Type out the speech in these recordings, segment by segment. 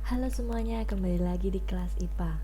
Halo semuanya, kembali lagi di kelas IPA.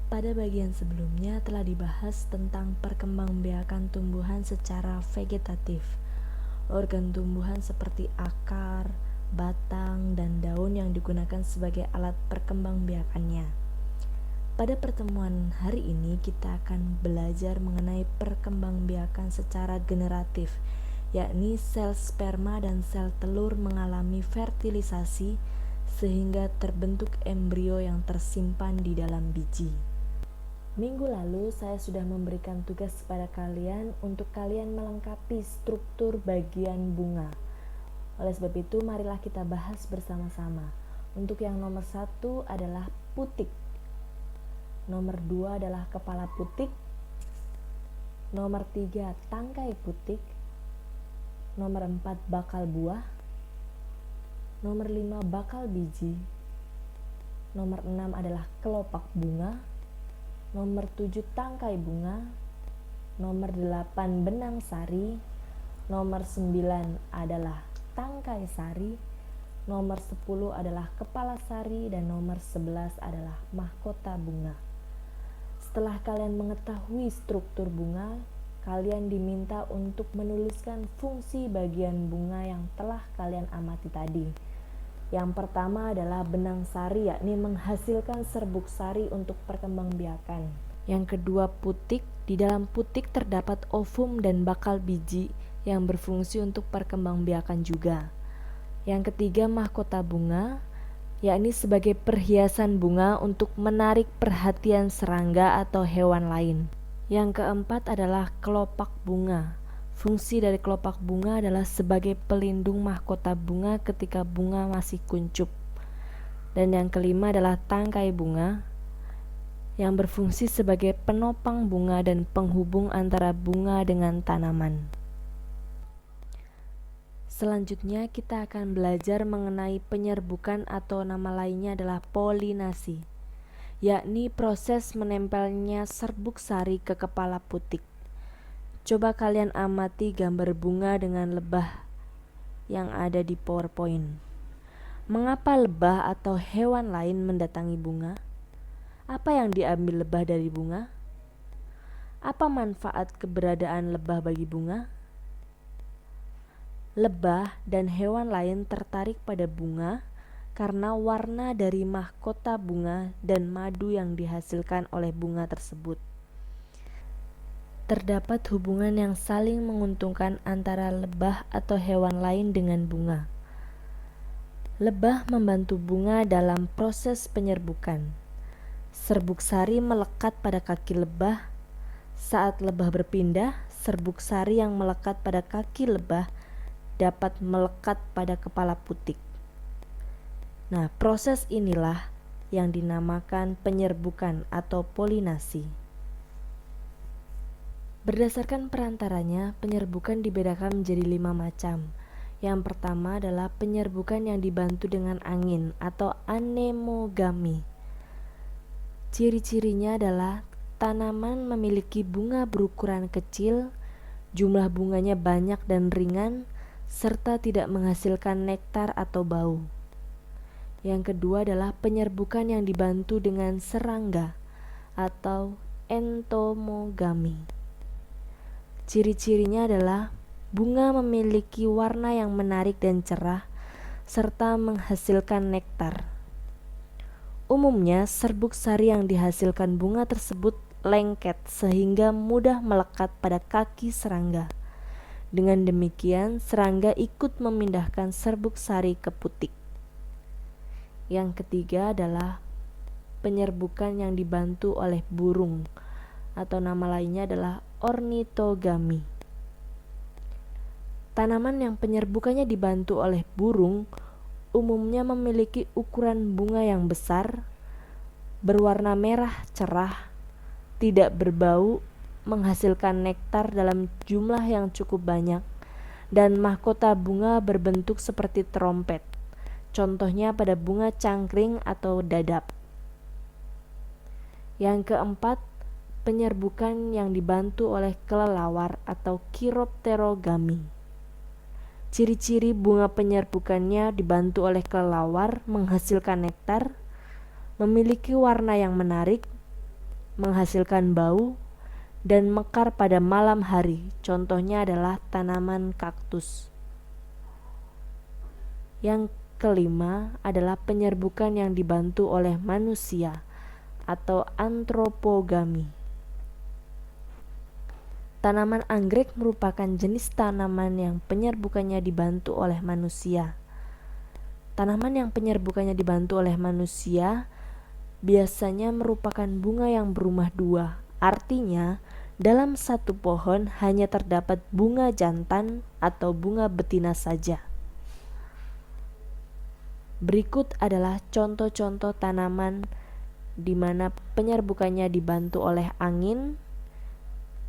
Pada bagian sebelumnya telah dibahas tentang perkembangbiakan tumbuhan secara vegetatif. Organ tumbuhan seperti akar, batang, dan daun yang digunakan sebagai alat perkembangbiakannya. Pada pertemuan hari ini kita akan belajar mengenai perkembangbiakan secara generatif, yakni sel sperma dan sel telur mengalami fertilisasi sehingga terbentuk embrio yang tersimpan di dalam biji. Minggu lalu saya sudah memberikan tugas kepada kalian untuk kalian melengkapi struktur bagian bunga. Oleh sebab itu, marilah kita bahas bersama-sama. Untuk yang nomor 1 adalah putik. Nomor 2 adalah kepala putik. Nomor 3 tangkai putik. Nomor 4 bakal buah. Nomor 5 bakal biji. Nomor 6 adalah kelopak bunga. Nomor 7 tangkai bunga. Nomor 8 benang sari. Nomor 9 adalah tangkai sari. Nomor 10 adalah kepala sari. Dan nomor 11 adalah mahkota bunga. Setelah kalian mengetahui struktur bunga, kalian diminta untuk menuliskan fungsi bagian bunga yang telah kalian amati tadi. Yang pertama adalah benang sari, yakni menghasilkan serbuk sari untuk perkembangbiakan. Yang kedua putik, di dalam putik terdapat ovum dan bakal biji yang berfungsi untuk perkembangbiakan juga. Yang ketiga mahkota bunga, yakni sebagai perhiasan bunga untuk menarik perhatian serangga atau hewan lain. Yang keempat adalah kelopak bunga. Fungsi dari kelopak bunga adalah sebagai pelindung mahkota bunga ketika bunga masih kuncup. Dan yang kelima adalah tangkai bunga, yang berfungsi sebagai penopang bunga dan penghubung antara bunga dengan tanaman. Selanjutnya kita akan belajar mengenai penyerbukan atau nama lainnya adalah polinasi, yakni proses menempelnya serbuk sari ke kepala putik. Coba kalian amati gambar bunga dengan lebah yang ada di PowerPoint. Mengapa lebah atau hewan lain mendatangi bunga? Apa yang diambil lebah dari bunga? Apa manfaat keberadaan lebah bagi bunga? Lebah dan hewan lain tertarik pada bunga karena warna dari mahkota bunga dan madu yang dihasilkan oleh bunga tersebut. Terdapat hubungan yang saling menguntungkan antara lebah atau hewan lain dengan bunga. Lebah membantu bunga dalam proses penyerbukan. Serbuk sari melekat pada kaki lebah. Saat lebah berpindah, serbuk sari yang melekat pada kaki lebah dapat melekat pada kepala putik. Nah, proses inilah yang dinamakan penyerbukan atau polinasi. Berdasarkan perantaranya, penyerbukan dibedakan menjadi 5 macam. Yang pertama adalah penyerbukan yang dibantu dengan angin atau anemogami. Ciri-cirinya adalah tanaman memiliki bunga berukuran kecil, jumlah bunganya banyak dan ringan, serta tidak menghasilkan nektar atau bau. Yang kedua adalah penyerbukan yang dibantu dengan serangga atau entomogami. Ciri-cirinya adalah bunga memiliki warna yang menarik dan cerah, serta menghasilkan nektar. Umumnya, serbuk sari yang dihasilkan bunga tersebut lengket sehingga mudah melekat pada kaki serangga. Dengan demikian, serangga ikut memindahkan serbuk sari ke putik. Yang ketiga adalah penyerbukan yang dibantu oleh burung, atau nama lainnya adalah ornitogami. Tanaman yang penyerbukannya dibantu oleh burung umumnya memiliki ukuran bunga yang besar, berwarna merah cerah, tidak berbau, menghasilkan nektar dalam jumlah yang cukup banyak, dan mahkota bunga berbentuk seperti trompet. Contohnya pada bunga cangkring atau dadap. Yang keempat, penyerbukan yang dibantu oleh kelelawar atau chiropterogami. Ciri-ciri bunga penyerbukannya dibantu oleh kelelawar menghasilkan nektar, memiliki warna yang menarik, menghasilkan bau, dan mekar pada malam hari. Contohnya adalah tanaman kaktus. Yang kelima adalah penyerbukan yang dibantu oleh manusia atau antropogami. Tanaman anggrek merupakan jenis tanaman yang penyerbukannya dibantu oleh manusia. Tanaman yang penyerbukannya dibantu oleh manusia biasanya merupakan bunga yang berumah dua. Artinya, dalam satu pohon hanya terdapat bunga jantan atau bunga betina saja. Berikut adalah contoh-contoh tanaman di mana penyerbukannya dibantu oleh angin,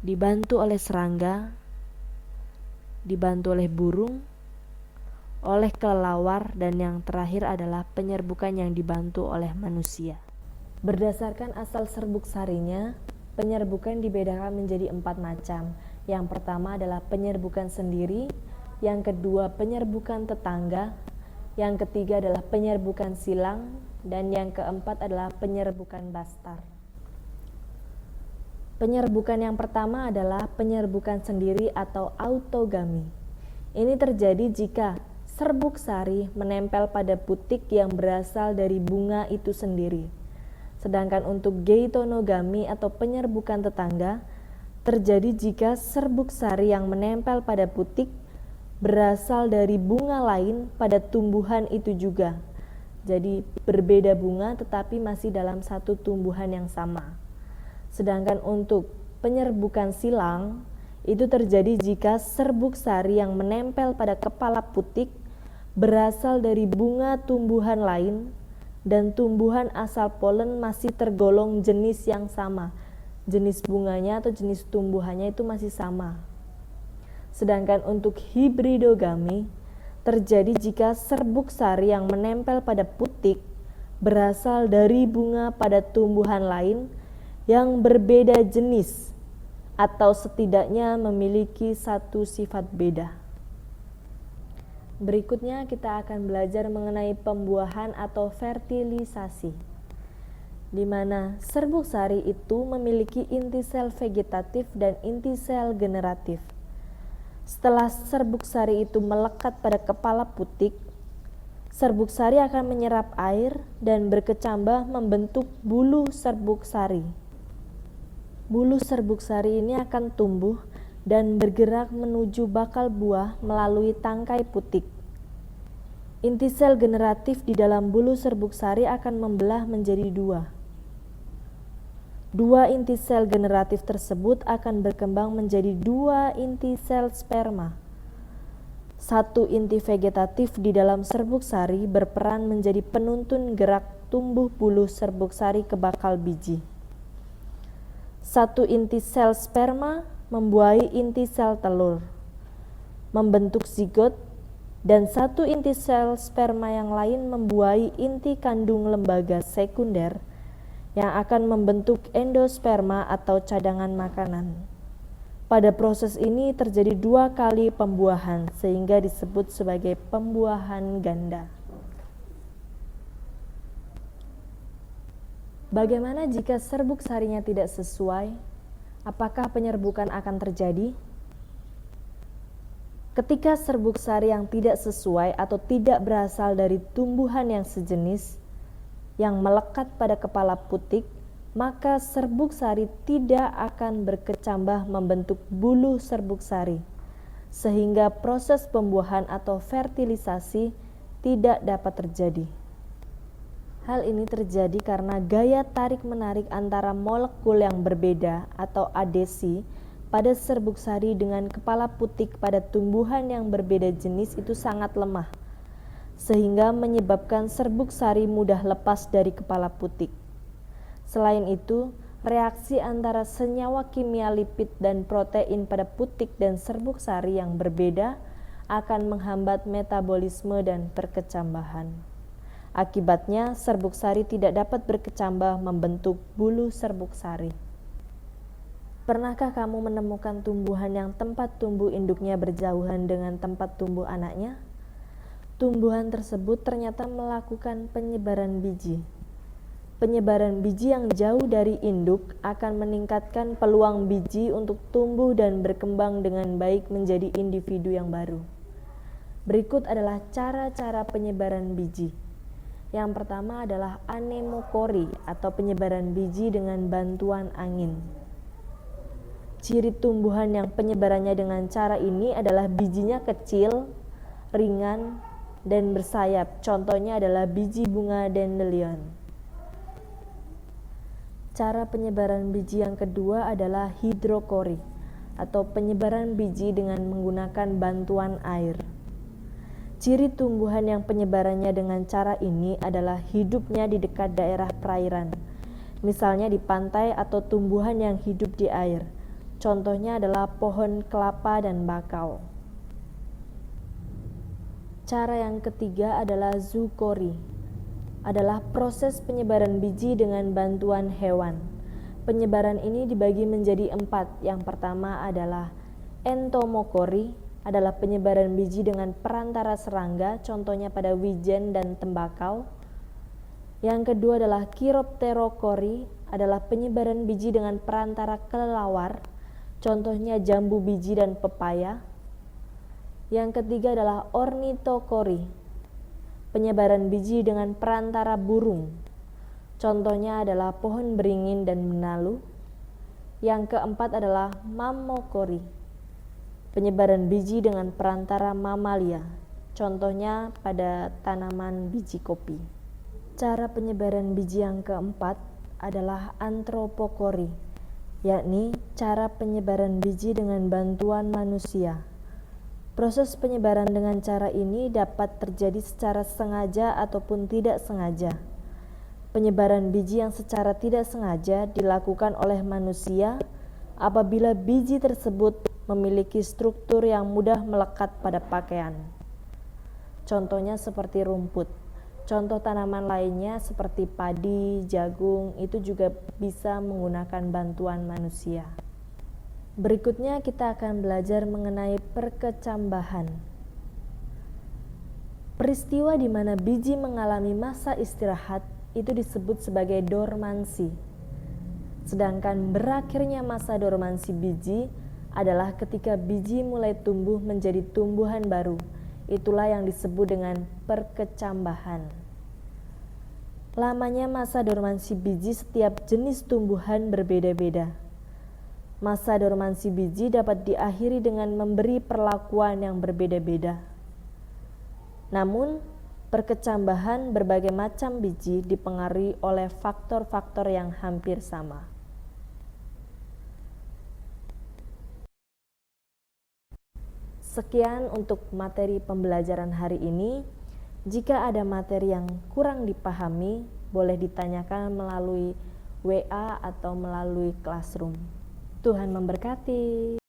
dibantu oleh serangga, dibantu oleh burung, oleh kelelawar, dan yang terakhir adalah penyerbukan yang dibantu oleh manusia. Berdasarkan asal serbuk sarinya, penyerbukan dibedakan menjadi 4 macam. Yang pertama adalah penyerbukan sendiri, yang kedua penyerbukan tetangga, yang ketiga adalah penyerbukan silang, dan yang keempat adalah penyerbukan bastar. Penyerbukan yang pertama adalah penyerbukan sendiri atau autogami. Ini terjadi jika serbuk sari menempel pada putik yang berasal dari bunga itu sendiri. Sedangkan untuk geitonogami atau penyerbukan tetangga terjadi jika serbuk sari yang menempel pada putik berasal dari bunga lain pada tumbuhan itu juga. Jadi berbeda bunga tetapi masih dalam satu tumbuhan yang sama. Sedangkan untuk penyerbukan silang itu terjadi jika serbuk sari yang menempel pada kepala putik berasal dari bunga tumbuhan lain dan tumbuhan asal polen masih tergolong jenis yang sama. Jenis bunganya atau jenis tumbuhannya itu masih sama. Sedangkan untuk hibridogami terjadi jika serbuk sari yang menempel pada putik berasal dari bunga pada tumbuhan lain yang berbeda jenis atau setidaknya memiliki satu sifat beda. Berikutnya kita akan belajar mengenai pembuahan atau fertilisasi, di mana serbuk sari itu memiliki inti sel vegetatif dan inti sel generatif. Setelah serbuk sari itu melekat pada kepala putik, serbuk sari akan menyerap air dan berkecambah membentuk bulu serbuk sari. Bulu serbuk sari ini akan tumbuh dan bergerak menuju bakal buah melalui tangkai putik. Inti sel generatif di dalam bulu serbuk sari akan membelah menjadi dua. Dua inti sel generatif tersebut akan berkembang menjadi dua inti sel sperma. Satu inti vegetatif di dalam serbuk sari berperan menjadi penuntun gerak tumbuh bulu serbuk sari ke bakal biji. Satu inti sel sperma membuahi inti sel telur, membentuk zigot, dan satu inti sel sperma yang lain membuahi inti kandung lembaga sekunder yang akan membentuk endosperma atau cadangan makanan. Pada proses ini terjadi 2 kali pembuahan sehingga disebut sebagai pembuahan ganda. Bagaimana jika serbuk sarinya tidak sesuai? Apakah penyerbukan akan terjadi? Ketika serbuk sari yang tidak sesuai atau tidak berasal dari tumbuhan yang sejenis yang melekat pada kepala putik, maka serbuk sari tidak akan berkecambah membentuk bulu serbuk sari, sehingga proses pembuahan atau fertilisasi tidak dapat terjadi. Hal ini terjadi karena gaya tarik-menarik antara molekul yang berbeda atau adesi pada serbuk sari dengan kepala putik pada tumbuhan yang berbeda jenis itu sangat lemah, sehingga menyebabkan serbuk sari mudah lepas dari kepala putik. Selain itu, reaksi antara senyawa kimia lipid dan protein pada putik dan serbuk sari yang berbeda akan menghambat metabolisme dan perkecambahan. Akibatnya, serbuk sari tidak dapat berkecambah membentuk bulu serbuk sari. Pernahkah kamu menemukan tumbuhan yang tempat tumbuh induknya berjauhan dengan tempat tumbuh anaknya? Tumbuhan tersebut ternyata melakukan penyebaran biji. Penyebaran biji yang jauh dari induk akan meningkatkan peluang biji untuk tumbuh dan berkembang dengan baik menjadi individu yang baru. Berikut adalah cara-cara penyebaran biji. Yang pertama adalah anemokori atau penyebaran biji dengan bantuan angin. Ciri tumbuhan yang penyebarannya dengan cara ini adalah bijinya kecil, ringan, dan bersayap. Contohnya adalah biji bunga dandelion. Cara penyebaran biji yang kedua adalah hidrokori atau penyebaran biji dengan menggunakan bantuan air. Ciri tumbuhan yang penyebarannya dengan cara ini adalah hidupnya di dekat daerah perairan, misalnya di pantai atau tumbuhan yang hidup di air. Contohnya adalah pohon kelapa dan bakau. Cara yang ketiga adalah zookori, adalah proses penyebaran biji dengan bantuan hewan. Penyebaran ini dibagi menjadi 4. Yang pertama adalah entomokori, adalah penyebaran biji dengan perantara serangga, contohnya pada wijen dan tembakau. Yang kedua adalah chiropterokori, adalah penyebaran biji dengan perantara kelelawar, contohnya jambu biji dan pepaya. Yang ketiga adalah ornitokori, penyebaran biji dengan perantara burung, contohnya adalah pohon beringin dan benalu. Yang keempat adalah mammokori, penyebaran biji dengan perantara mamalia, contohnya pada tanaman biji kopi. Cara penyebaran biji yang keempat adalah antropokori, yakni cara penyebaran biji dengan bantuan manusia. Proses penyebaran dengan cara ini dapat terjadi secara sengaja ataupun tidak sengaja. Penyebaran biji yang secara tidak sengaja dilakukan oleh manusia apabila biji tersebut memiliki struktur yang mudah melekat pada pakaian. Contohnya seperti rumput. Contoh tanaman lainnya seperti padi, jagung itu juga bisa menggunakan bantuan manusia. Berikutnya kita akan belajar mengenai perkecambahan. Peristiwa di mana biji mengalami masa istirahat itu disebut sebagai dormansi. Sedangkan berakhirnya masa dormansi biji adalah ketika biji mulai tumbuh menjadi tumbuhan baru. Itulah yang disebut dengan perkecambahan. Lamanya masa dormansi biji setiap jenis tumbuhan berbeda-beda. Masa dormansi biji dapat diakhiri dengan memberi perlakuan yang berbeda-beda. Namun, perkecambahan berbagai macam biji dipengaruhi oleh faktor-faktor yang hampir sama. Sekian untuk materi pembelajaran hari ini. Jika ada materi yang kurang dipahami, boleh ditanyakan melalui WA atau melalui Classroom. Tuhan memberkati.